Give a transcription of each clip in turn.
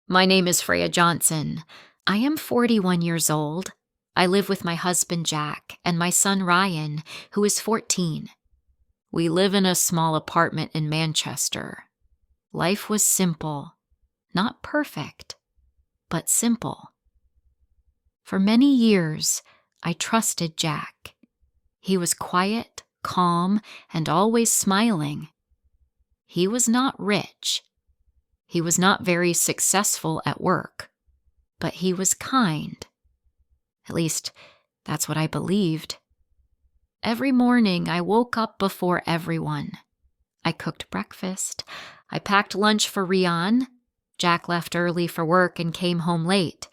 My name is Freya Johnson. I am 41 years old. I live with my husband Jack and my son Ryan, who is 14. We live in a small apartment in Manchester. Life was simple, not perfect, but simple. For many years, I trusted Jack. He was quiet, calm, and always smiling. He was not rich. He was not very successful at work, but he was kind. At least, that's what I believed. Every morning, I woke up before everyone. I cooked breakfast. I packed lunch for Rian. Jack left early for work and came home late.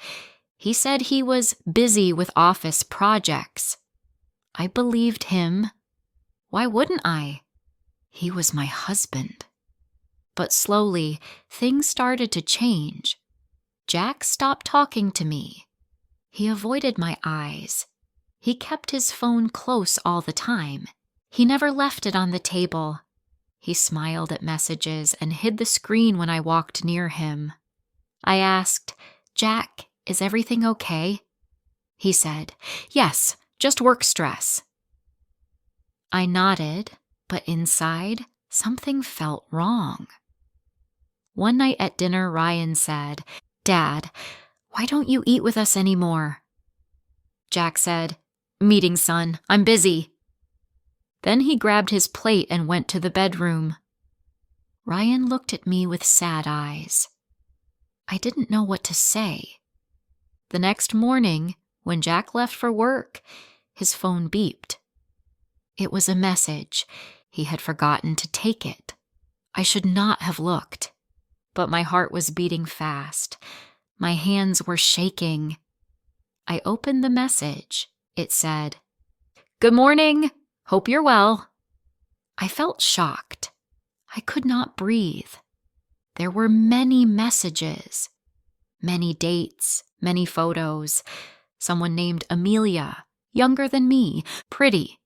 He said he was busy with office projects. I believed him. Why wouldn't I? He was my husband. But slowly, things started to change. Jack stopped talking to me. He avoided my eyes. He kept his phone close all the time. He never left it on the table. He smiled at messages and hid the screen when I walked near him. I asked, "Jack, is everything okay?" He said, "Yes, just work stress." I nodded, but inside, something felt wrong. One night at dinner, Ryan said, "Dad, why don't you eat with us anymore?" Jack said, "Meeting, son. I'm busy." Then he grabbed his plate and went to the bedroom. Ryan looked at me with sad eyes. I didn't know what to say. The next morning, when Jack left for work, his phone beeped. It was a message. He had forgotten to take it. I should not have looked. But my heart was beating fast. My hands were shaking. I opened the message. It said, "Good morning. Hope you're well." I felt shocked. I could not breathe. There were many messages, many dates, many photos. Someone named Amelia, younger than me, pretty,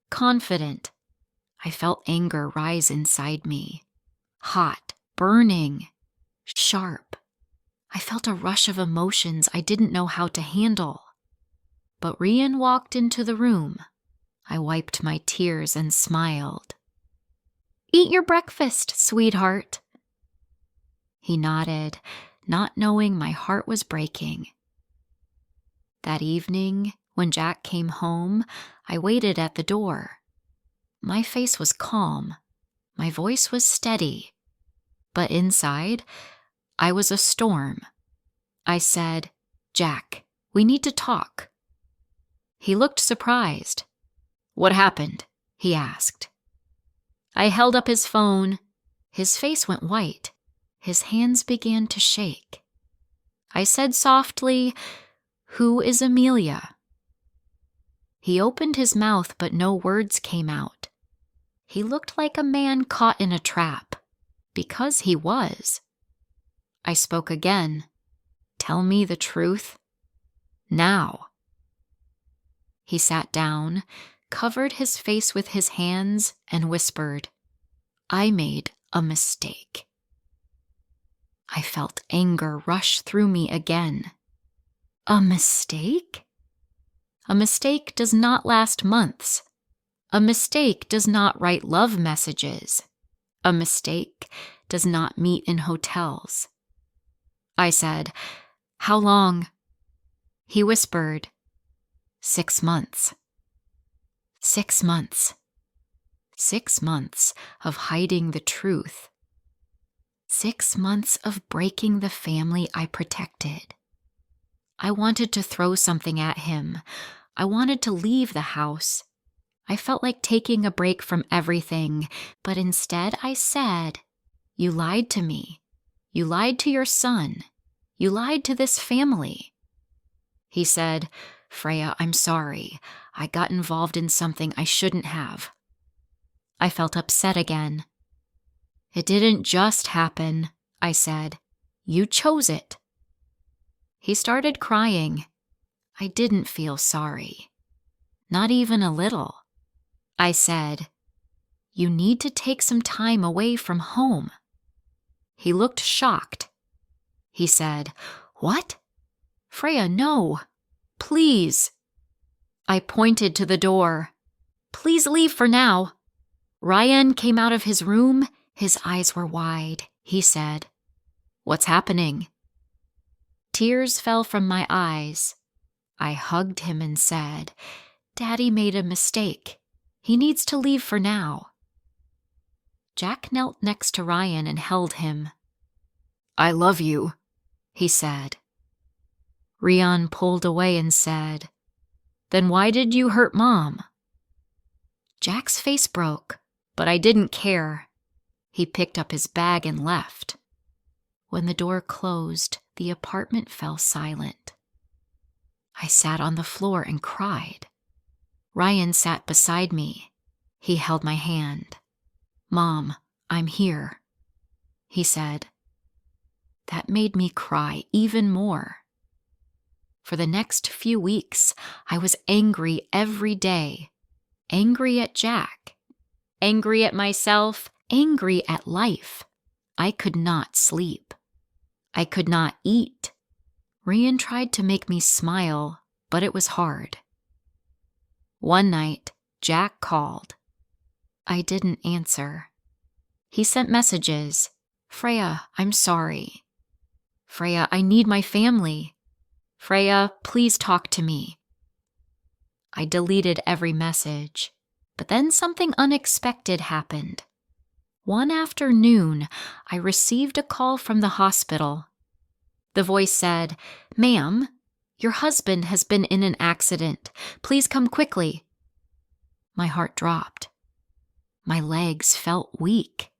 confident. I felt anger rise inside me. Hot, burning, sharp. I felt a rush of emotions I didn't know how to handle. But Rian walked into the room. I wiped my tears and smiled. "Eat your breakfast, sweetheart." He nodded, not knowing my heart was breaking. That evening, when Jack came home, I waited at the door. My face was calm. My voice was steady. But inside, I was a storm. I said, "Jack, we need to talk." He looked surprised. "What happened?" he asked. I held up his phone. His face went white. His hands began to shake. I said softly, "Who is Amelia?" He opened his mouth, but no words came out. He looked like a man caught in a trap, because he was. I spoke again. "Tell me the truth. Now." He sat down, covered his face with his hands, and whispered, "I made a mistake." I felt anger rush through me again. A mistake? A mistake does not last months. A mistake does not write love messages. A mistake does not meet in hotels. I said, "How long?" He whispered, 6 months. 6 months. 6 months of hiding the truth. 6 months of breaking the family I protected. I wanted to throw something at him. I wanted to leave the house. I felt like taking a break from everything, but instead I said, "You lied to me. You lied to your son. You lied to this family." He said, "Freya, I'm sorry. I got involved in something I shouldn't have." I felt upset again. "It didn't just happen," I said. "You chose it." He started crying. I didn't feel sorry. Not even a little. I said, "You need to take some time away from home." He looked shocked. he said. What? Freya, no. Please. I pointed to the door. Please leave for now. Ryan came out of his room. His eyes were wide. He said, What's happening? Tears fell from my eyes. I hugged him and said, Daddy made a mistake. He needs to leave for now. Jack knelt next to Ryan and held him. I love you, he said. Rian pulled away and said, Then why did you hurt Mom? Jack's face broke, but I didn't care. He picked up his bag and left. When the door closed, the apartment fell silent. I sat on the floor and cried. Ryan sat beside me. He held my hand. Mom, I'm here, he said. That made me cry even more. For the next few weeks, I was angry every day. Angry at Jack. Angry at myself. Angry at life. I could not sleep. I could not eat. Rian tried to make me smile, but it was hard. One night, Jack called. I didn't answer. He sent messages. Freya, I'm sorry. Freya, I need my family. Freya, please talk to me. I deleted every message, but then something unexpected happened. One afternoon, I received a call from the hospital. The voice said, Ma'am, your husband has been in an accident. Please come quickly. My heart dropped. My legs felt weak.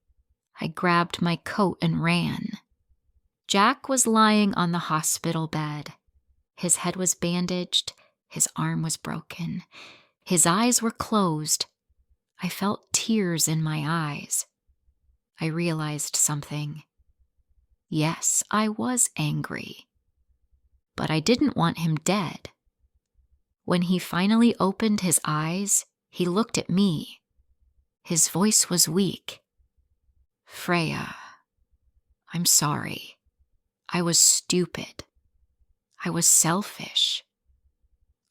I grabbed my coat and ran. Jack was lying on the hospital bed. His head was bandaged. His arm was broken. His eyes were closed. I felt tears in my eyes. I realized something. Yes, I was angry. But I didn't want him dead. When he finally opened his eyes, he looked at me. His voice was weak. Freya, I'm sorry. I was stupid. I was selfish.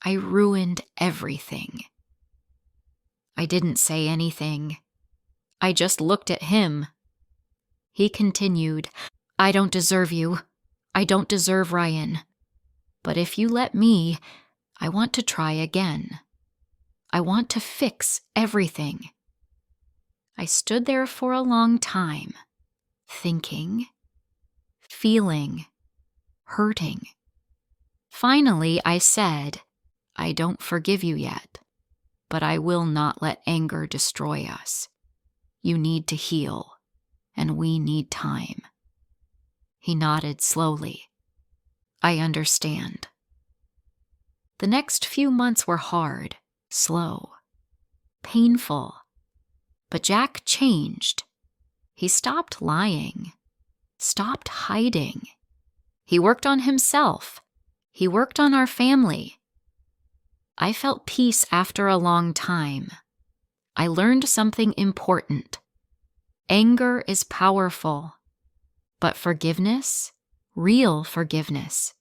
I ruined everything. I didn't say anything. I just looked at him. He continued, I don't deserve you. I don't deserve Ryan. But if you let me, I want to try again. I want to fix everything. I stood there for a long time, thinking, feeling, hurting. Finally, I said, I don't forgive you yet, but I will not let anger destroy us. You need to heal, and we need time. He nodded slowly. I understand. The next few months were hard, slow, painful. But Jack changed. He stopped lying, stopped hiding. He worked on himself. He worked on our family. I felt peace after a long time. I learned something important. Anger is powerful, but forgiveness, real forgiveness,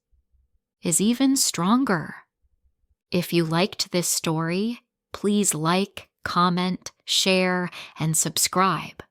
is even stronger. If you liked this story, please like, comment, share, and subscribe.